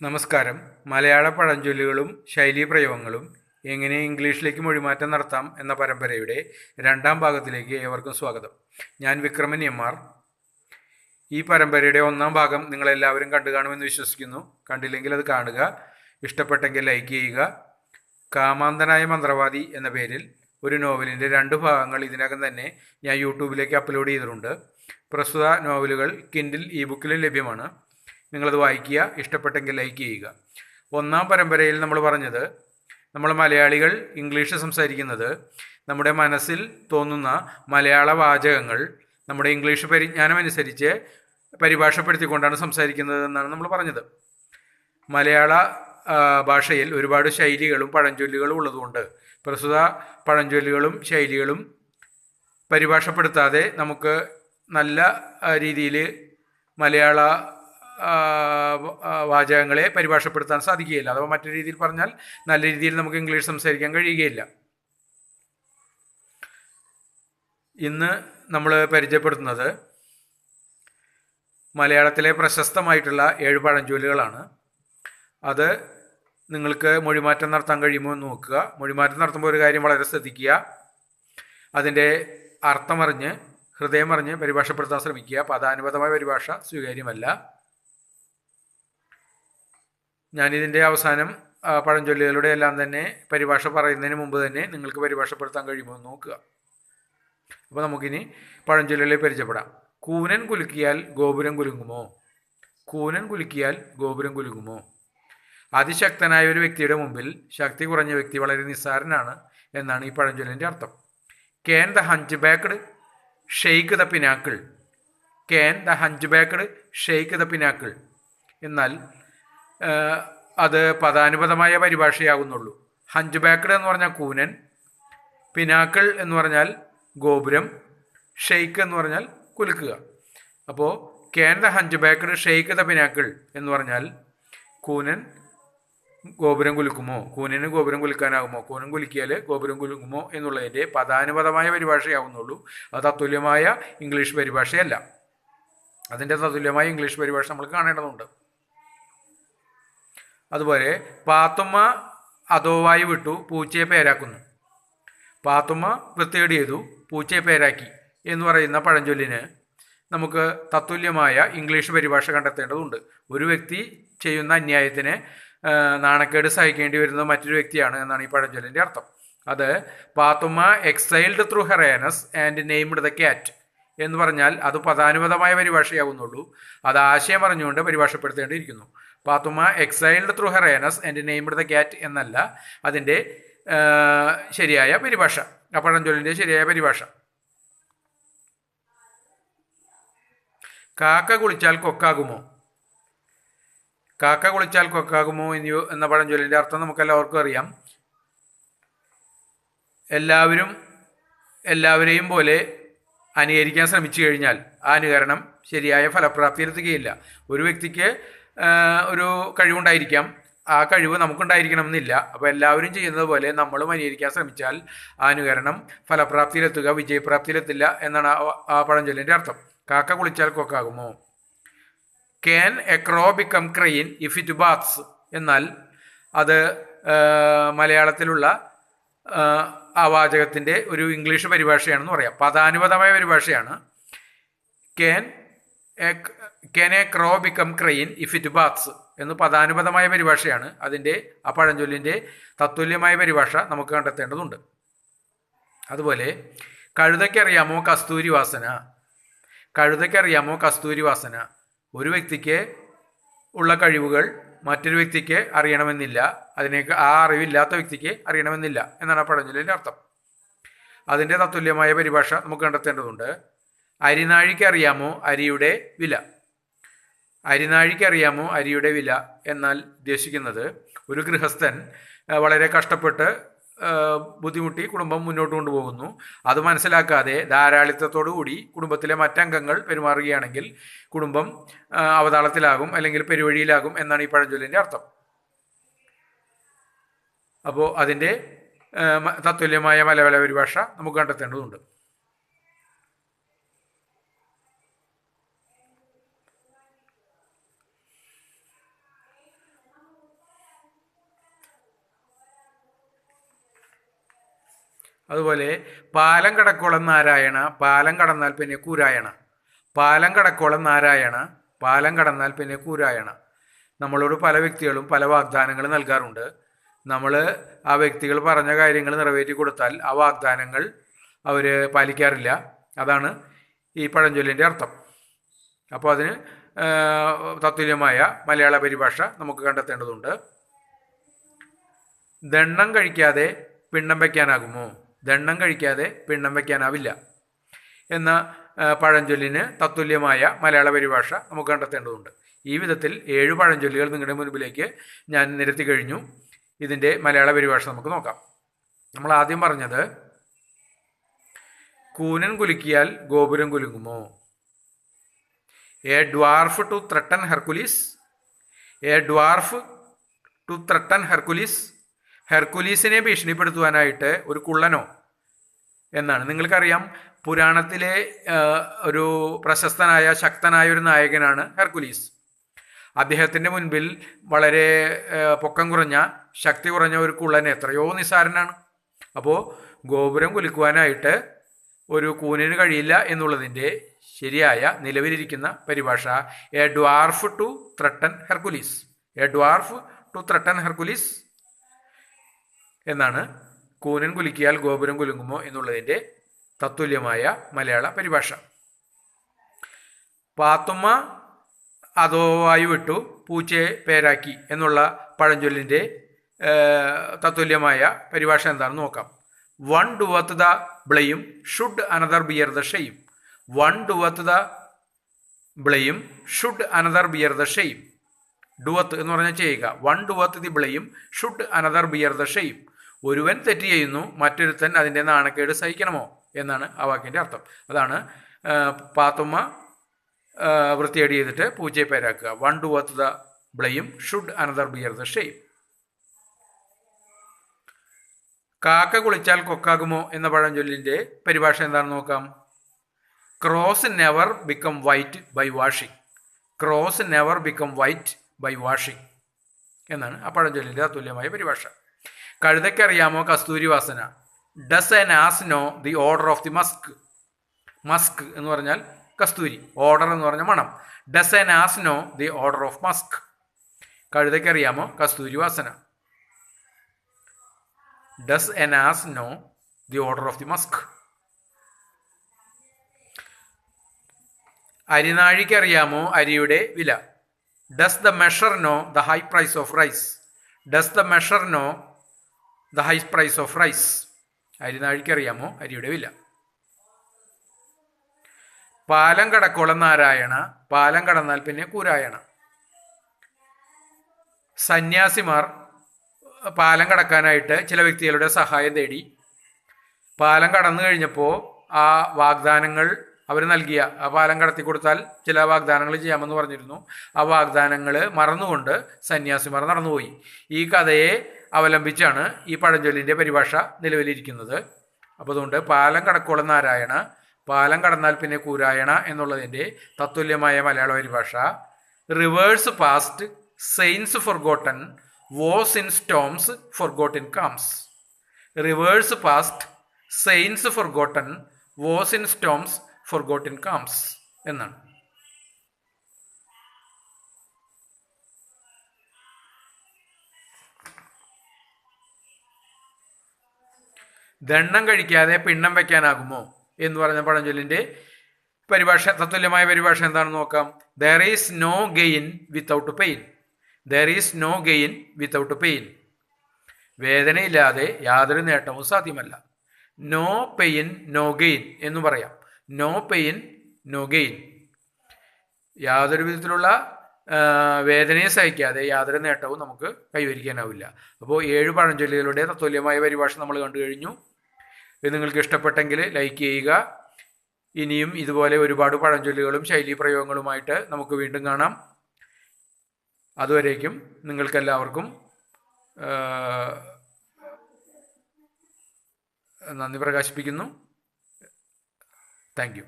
നമസ്കാരം. മലയാള പഴഞ്ചൊല്ലുകളും ശൈലീപ്രയോഗങ്ങളും എങ്ങനെ ഇംഗ്ലീഷിലേക്ക് മൊഴിമാറ്റം നടത്താം എന്ന പരമ്പരയുടെ രണ്ടാം ഭാഗത്തിലേക്ക് ഏവർക്കും സ്വാഗതം. ഞാൻ വിക്രമൻ എം.ആർ. ഈ പരമ്പരയുടെ ഒന്നാം ഭാഗം നിങ്ങളെല്ലാവരും കണ്ടു കാണുമെന്ന് വിശ്വസിക്കുന്നു. കണ്ടില്ലെങ്കിൽ അത് കാണുക. ഇഷ്ടപ്പെട്ടെങ്കിൽ ലൈക്ക് ചെയ്യുക. കാമാന്തനായ മന്ത്രവാദി എന്ന പേരിൽ ഒരു നോവലിൻ്റെ 2 ഭാഗങ്ങൾ ഇതിനകം തന്നെ ഞാൻ യൂട്യൂബിലേക്ക് അപ്ലോഡ് ചെയ്തിട്ടുണ്ട്. പ്രസ്തുത നോവലുകൾ കിൻഡിൽ ഇ-ബുക്കിലും ലഭ്യമാണ്. നിങ്ങളത് വായിക്കുക. ഇഷ്ടപ്പെട്ടെങ്കിൽ ലൈക്ക് ചെയ്യുക. ഒന്നാം പരമ്പരയിൽ നമ്മൾ പറഞ്ഞത്, നമ്മൾ മലയാളികൾ ഇംഗ്ലീഷ് സംസാരിക്കുന്നത് നമ്മുടെ മനസ്സിൽ തോന്നുന്ന മലയാള വാചകങ്ങൾ നമ്മുടെ ഇംഗ്ലീഷ് പരിജ്ഞാനമനുസരിച്ച് പരിഭാഷപ്പെടുത്തിക്കൊണ്ടാണ് സംസാരിക്കുന്നത് എന്നാണ് നമ്മൾ പറഞ്ഞത്. മലയാള ഭാഷയിൽ ഒരുപാട് ശൈലികളും പഴഞ്ചൊല്ലുകളും ഉള്ളതുകൊണ്ട് പ്രസ്തുത പഴഞ്ചൊല്ലുകളും ശൈലികളും പരിഭാഷപ്പെടുത്താതെ നമുക്ക് നല്ല രീതിയിൽ മലയാള വാചകങ്ങളെ പരിഭാഷപ്പെടുത്താൻ സാധിക്കുകയില്ല. അഥവാ മറ്റൊരു രീതിയിൽ പറഞ്ഞാൽ നല്ല രീതിയിൽ നമുക്ക് ഇംഗ്ലീഷ് സംസാരിക്കാൻ കഴിയുകയില്ല. ഇന്ന് നമ്മൾ പരിചയപ്പെടുത്തുന്നത് മലയാളത്തിലെ പ്രശസ്തമായിട്ടുള്ള 7 പഴഞ്ചൊല്ലുകളാണ്. അത് നിങ്ങൾക്ക് മൊഴിമാറ്റം നടത്താൻ കഴിയുമോ എന്ന് നോക്കുക. മൊഴിമാറ്റം നടത്തുമ്പോൾ ഒരു കാര്യം വളരെ ശ്രദ്ധിക്കുക. അതിൻ്റെ അർത്ഥമറിഞ്ഞ് ഹൃദയമറിഞ്ഞ് പരിഭാഷപ്പെടുത്താൻ ശ്രമിക്കുക. പദാനുപദമായ പരിഭാഷ സ്വീകാര്യമല്ല. ഞാനിതിൻ്റെ അവസാനം പഴഞ്ചൊല്ലുകളുടെ എല്ലാം തന്നെ പരിഭാഷ പറയുന്നതിന് മുമ്പ് തന്നെ നിങ്ങൾക്ക് പരിഭാഷപ്പെടുത്താൻ കഴിയുമോ എന്ന് നോക്കുക. അപ്പോൾ നമുക്കിനി പഴഞ്ചൊല്ലുകളെ പരിചയപ്പെടാം. കൂനൻ കുലുക്കിയാൽ ഗോപുരം കുലുങ്ങുമോ? കൂനൻ കുലുക്കിയാൽ ഗോപുരം കുലുങ്ങുമോ? അതിശക്തനായ ഒരു വ്യക്തിയുടെ മുമ്പിൽ ശക്തി കുറഞ്ഞ വ്യക്തി വളരെ നിസ്സാരനാണ് എന്നാണ് ഈ പഴഞ്ചൊല്ലിൻ്റെ അർത്ഥം. Can the hunch backed shake the pinnacle? Can the hunch backed shake the pinnacle എന്നാൽ അത് പദാനുപദമായ പരിഭാഷയാകുന്നുള്ളൂ. ഹഞ്ച് ബാക്ക്ഡ് എന്ന് പറഞ്ഞാൽ കൂനൻ, പിനാക്കിൾ എന്ന് പറഞ്ഞാൽ ഗോപുരം, ഷെയ്ക്ക് എന്ന് പറഞ്ഞാൽ കുലുക്കുക. അപ്പോൾ can the hunch backed shake the pinnacle എന്ന് പറഞ്ഞാൽ കൂനൻ ഗോപുരം കുലുക്കുമോ? കൂനന് ഗോപുരം കുലുക്കാനാകുമോ? കൂനൻ കുലുക്കിയാൽ ഗോപുരം കുലുക്കുമോ എന്നുള്ളതിൻ്റെ പദാനുപദമായ പരിഭാഷയാവുന്നുള്ളൂ. അത് തത്തുല്യമായ ഇംഗ്ലീഷ് പരിഭാഷയല്ല. അതിൻ്റെ തത്തുല്യമായ ഇംഗ്ലീഷ് പരിഭാഷ നമ്മൾ കാണേണ്ടതുണ്ട്. അതുപോലെ പാത്തുമ്മ അധോവായി വിട്ടു പൂച്ചയെ പേരാക്കുന്നു. പാത്തുമ്മ വൃത്തികേട് ചെയ്തു പൂച്ചയെ പേരാക്കി എന്ന് പറയുന്ന പഴഞ്ചൊല്ലിന് നമുക്ക് തത്തുല്യമായ ഇംഗ്ലീഷ് പരിഭാഷ കണ്ടെത്തേണ്ടതുണ്ട്. ഒരു വ്യക്തി ചെയ്യുന്ന അന്യായത്തിന് നാണക്കേട് സഹിക്കേണ്ടി വരുന്നത് മറ്റൊരു വ്യക്തിയാണ് എന്നാണ് ഈ പഴഞ്ചൊല്ലിൻ്റെ അർത്ഥം. അത് Pathumma exiled through her anus and named the cat എന്ന് പറഞ്ഞാൽ അത് പദാനുപദമായ പരിഭാഷയാവുന്നുള്ളൂ. അത് ആശയം പറഞ്ഞുകൊണ്ട് പരിഭാഷപ്പെടുത്തേണ്ടിയിരിക്കുന്നു. Pathumma exiled through her anus and named the cat എന്നല്ല അതിൻ്റെ ശരിയായ പരിഭാഷ, ആ പഴഞ്ചൊല്ലിൻ്റെ ശരിയായ പരിഭാഷ. കാക്ക കുളിച്ചാൽ കൊക്കാകുമോ? കാക്ക കുളിച്ചാൽ കൊക്കാകുമോ എന്ന പഴഞ്ചൊല്ലിൻ്റെ അർത്ഥം നമുക്കെല്ലാവർക്കും അറിയാം. എല്ലാവരെയും പോലെ അനുകരിക്കാൻ ശ്രമിച്ചു കഴിഞ്ഞാൽ ആ അനുകരണം ശരിയായ ഫലപ്രാപ്തിയിലെത്തുകയില്ല. ഒരു വ്യക്തിക്ക് ഒരു കഴിവുണ്ടായിരിക്കാം, ആ കഴിവ് നമുക്കുണ്ടായിരിക്കണമെന്നില്ല. അപ്പോൾ എല്ലാവരും ചെയ്യുന്നത് പോലെ നമ്മളും അനുകരിക്കാൻ ശ്രമിച്ചാൽ ആ അനുകരണം ഫലപ്രാപ്തിയിലെത്തുക, വിജയപ്രാപ്തിയിലെത്തില്ല എന്നാണ് ആ പഴഞ്ചൊല്ലിൻ്റെ അർത്ഥം. കാക്ക കുളിച്ചാൽ കൊക്കാകുമോ? Can a crow become crane if it baths എന്നാൽ അത് മലയാളത്തിലുള്ള ആ വാചകത്തിൻ്റെ ഒരു ഇംഗ്ലീഷ് പരിഭാഷയാണെന്ന് പറയാം. പദാനുപദമായ പരിഭാഷയാണ്. Can a crow become crane if it baths എന്ന് പദാനുപദമായ പരിഭാഷയാണ്. അതിൻ്റെ ആ പഴഞ്ചൊല്ലിൻ്റെ തത്തുല്യമായ പരിഭാഷ നമുക്ക് കണ്ടെത്തേണ്ടതുണ്ട്. അതുപോലെ കഴുതയ്ക്കറിയാമോ കസ്തൂരി വാസന? കഴുതയ്ക്കറിയാമോ കസ്തൂരി വാസന? ഒരു വ്യക്തിക്ക് ഉള്ള കഴിവുകൾ മറ്റൊരു വ്യക്തിക്ക് അറിയണമെന്നില്ല. ആ അറിവില്ലാത്ത വ്യക്തിക്ക് അറിയണമെന്നില്ല എന്നാണ് പഴഞ്ചൊല്ലിൻ്റെ അർത്ഥം. അതിൻ്റെ തത്തുല്യമായ പരിഭാഷ നമുക്ക് കണ്ടെത്തേണ്ടതുണ്ട്. അരിനാഴിക്ക് അറിയാമോ അരിയുടെ വില? അരിനാഴിക്ക് അറിയാമോ അരിയുടെ വില എന്നാൽ ഉദ്ദേശിക്കുന്നത് ഒരു ഗൃഹസ്ഥൻ വളരെ കഷ്ടപ്പെട്ട് ബുദ്ധിമുട്ടി കുടുംബം മുന്നോട്ട് കൊണ്ടുപോകുന്നു. അത് മനസ്സിലാക്കാതെ ധാരാളിത്തത്തോടു കൂടി കുടുംബത്തിലെ മറ്റംഗങ്ങൾ പെരുമാറുകയാണെങ്കിൽ കുടുംബം അവതാളത്തിലാകും, അല്ലെങ്കിൽ പെരുവഴിയിലാകും എന്നാണ് ഈ പഴഞ്ചൊല്ലിൻ്റെ അർത്ഥം. അപ്പോൾ അതിൻ്റെ തത്തുല്യമായ മലയാള പരിഭാഷ നമുക്ക് കണ്ടെത്തേണ്ടതുണ്ട്. അതുപോലെ പാലം കടക്കോളം നാരായണ, പാലം കടന്നാൽ പിന്നെ കൂരായണ. പാലം കടക്കോളം നാരായണ, പാലം കടന്നാൽ പിന്നെ കൂരായണ. നമ്മളോട് പല വ്യക്തികളും പല വാഗ്ദാനങ്ങൾ നൽകാറുണ്ട്. നമ്മൾ ആ വ്യക്തികൾ പറഞ്ഞ കാര്യങ്ങൾ നിറവേറ്റി കൊടുത്താൽ ആ വാഗ്ദാനങ്ങൾ അവർ പാലിക്കാറില്ല. അതാണ് ഈ പഴഞ്ചൊല്ലിൻ്റെ അർത്ഥം. അപ്പോൾ അതിന് തത്തുല്യമായ മലയാള പരിഭാഷ നമുക്ക് കണ്ടെത്തേണ്ടതുണ്ട്. ദണ്ണം കഴിക്കാതെ പിണ്ണം വയ്ക്കാനാകുമോ? ദണ്ണം കഴിക്കാതെ പിണ്ണം വയ്ക്കാനാവില്ല എന്ന പഴഞ്ചൊല്ലിന് തത്തുല്യമായ മലയാള പരിഭാഷ നമുക്ക് കണ്ടെത്തേണ്ടതുണ്ട്. ഈ വിധത്തിൽ 7 പഴഞ്ചൊല്ലുകൾ നിങ്ങളുടെ മുൻപിലേക്ക് ഞാൻ നിരത്തി കഴിഞ്ഞു. ഇതിൻ്റെ മലയാള പരിഭാഷ നമുക്ക് നോക്കാം. നമ്മൾ ആദ്യം പറഞ്ഞത് കൂനൻ കുലുക്കിയാൽ ഗോപുരം കുലുങ്ങുമോ? A dwarf to threaten Hercules. A dwarf to threaten Hercules. ഹെർക്കുലീസിനെ ഭീഷണിപ്പെടുത്തുവാനായിട്ട് ഒരു കുള്ളനോ എന്നാണ്. നിങ്ങൾക്കറിയാം, പുരാണത്തിലെ ഒരു പ്രശസ്തനായ ശക്തനായ ഒരു നായകനാണ് ഹെർക്കുലീസ്. അദ്ദേഹത്തിൻ്റെ മുൻപിൽ വളരെ പൊക്കം കുറഞ്ഞ ശക്തി കുറഞ്ഞ ഒരു കുള്ളൻ എത്രയോ നിസ്സാരനാണ്. അപ്പോൾ ഗോപുരം കുലുക്കുവാനായിട്ട് ഒരു കൂനിന് കഴിയില്ല എന്നുള്ളതിൻ്റെ ശരിയായ നിലവിലിരിക്കുന്ന പരിഭാഷ a dwarf to threaten Hercules. A dwarf to threaten Hercules എന്നാണ് കൂനൻ കുലുക്കിയാൽ ഗോപുരം കുലുങ്ങുമോ എന്നുള്ളതിൻ്റെ തത്തുല്യമായ മലയാള പരിഭാഷ. പാത്തുമ്മ അതോ വായു വിട്ടു പൂച്ചയെ പേരാക്കി എന്നുള്ള പഴഞ്ചൊല്ലിൻ്റെ തത്തുല്യമായ പരിഭാഷ എന്താണെന്ന് നോക്കാം. One doeth the blame should another bear the shame. One doeth the blame should another bear the shame. Doeth എന്ന് പറഞ്ഞാൽ ചെയ്യുക. One doeth the blame should another bear the shame. ഒരുവൻ തെറ്റ് ചെയ്യുന്നു, മറ്റൊരുത്തൻ അതിൻ്റെ നാണക്കേട് സഹിക്കണമോ എന്നാണ് ആ വാക്കിൻ്റെ അർത്ഥം. അതാണ് പാത്തുമ്മ വൃത്തിയേട് ചെയ്തിട്ട് പൂച്ചയെ പേരാക്കുക. One doeth the blame should another bear the shame. കാക്ക കുളിച്ചാൽ കൊക്കാകുമോ എന്ന പഴഞ്ചൊല്ലിൻ്റെ പരിഭാഷ എന്താണെന്ന് നോക്കാം. Crows never become white by washing. Crows never become white by washing എന്നാണ് ആ പഴഞ്ചൊല്ലിൻ്റെ അതുല്യമായ പരിഭാഷ. കഴുതയ്ക്കറിയാമോ കസ്തൂരി വാസന. Does an ass know the odour of the musk. Musk എന്ന് പറഞ്ഞാൽ കസ്തൂരി, ഓർഡർ എന്ന് പറഞ്ഞാൽ മണം. Does an ass know the odour of musk. കഴുതയ്ക്കറിയാമോ കസ്തൂരി വാസന. Does an ass know the odour of the musk. അരിനാഴിക്കറിയാമോ അരിയുടെ വില. Does the measure know the high price of rice. Does the measure know the high price of rice. അരിനാഴിക്കറിയാമോ അരിയുടെ വില. പാലം കടക്കോളം നാരായണ, പാലം കടന്നാൽ പിന്നെ കൂരായണ. സന്യാസിമാർ പാലം കടക്കാനായിട്ട് ചില വ്യക്തികളുടെ സഹായം തേടി. പാലം കടന്നു കഴിഞ്ഞപ്പോൾ ആ വാഗ്ദാനങ്ങൾ അവർ നൽകിയ, ആ പാലം കടത്തി കൊടുത്താൽ ചില വാഗ്ദാനങ്ങൾ ചെയ്യാമെന്ന് പറഞ്ഞിരുന്നു. ആ വാഗ്ദാനങ്ങൾ മറന്നുകൊണ്ട് സന്യാസിമാർ നടന്നുപോയി. ഈ കഥയെ അവലംബിച്ചാണ് ഈ പഴഞ്ചൊല്ലിൻ്റെ പരിഭാഷ നിലവിലിരിക്കുന്നത്. അപ്പോൾ അതുകൊണ്ട് പാലം കടക്കോളം നാരായണ, പാലം കടന്നാൽ പിന്നെ കൂരായണ എന്നുള്ളതിൻ്റെ തത്തുല്യമായ മലയാള പരിഭാഷ rivers past saints forgotten vows in storms forgotten calms. Rivers past saints forgotten vows in storms forgotten calms എന്നാണ്. ദണ്ണം കഴിക്കാതെ പിണ്ണം വയ്ക്കാനാകുമോ എന്ന് പറഞ്ഞ പഴഞ്ചൊല്ലിൻ്റെ പരിഭാഷ, തത്തുല്യമായ പരിഭാഷ എന്താണെന്ന് നോക്കാം. There is no gain without pain. There is no gain without pain. വേദനയില്ലാതെ യാതൊരു നേട്ടവും സാധ്യമല്ല. നോ പെയിൻ നോ ഗെയിൻ എന്ന് പറയാം. No pain no gain. യാതൊരു വിധത്തിലുള്ള വേദനയെ സഹിക്കാതെ യാതൊരു നേട്ടവും നമുക്ക് കൈവരിക്കാനാവില്ല. അപ്പോൾ 7 പഴഞ്ചൊല്ലുകളുടെ തത്തുല്യമായ പരിഭാഷ നമ്മൾ കണ്ടു കഴിഞ്ഞു. ഇത് നിങ്ങൾക്ക് ഇഷ്ടപ്പെട്ടെങ്കിൽ ലൈക്ക് ചെയ്യുക. ഇനിയും ഇതുപോലെ ഒരുപാട് പഴഞ്ചൊല്ലുകളും ശൈലീ പ്രയോഗങ്ങളുമായിട്ട് നമുക്ക് വീണ്ടും കാണാം. അതുവരേക്കും നിങ്ങൾക്കെല്ലാവർക്കും നന്ദി പ്രകാശിപ്പിക്കുന്നു. Thank U.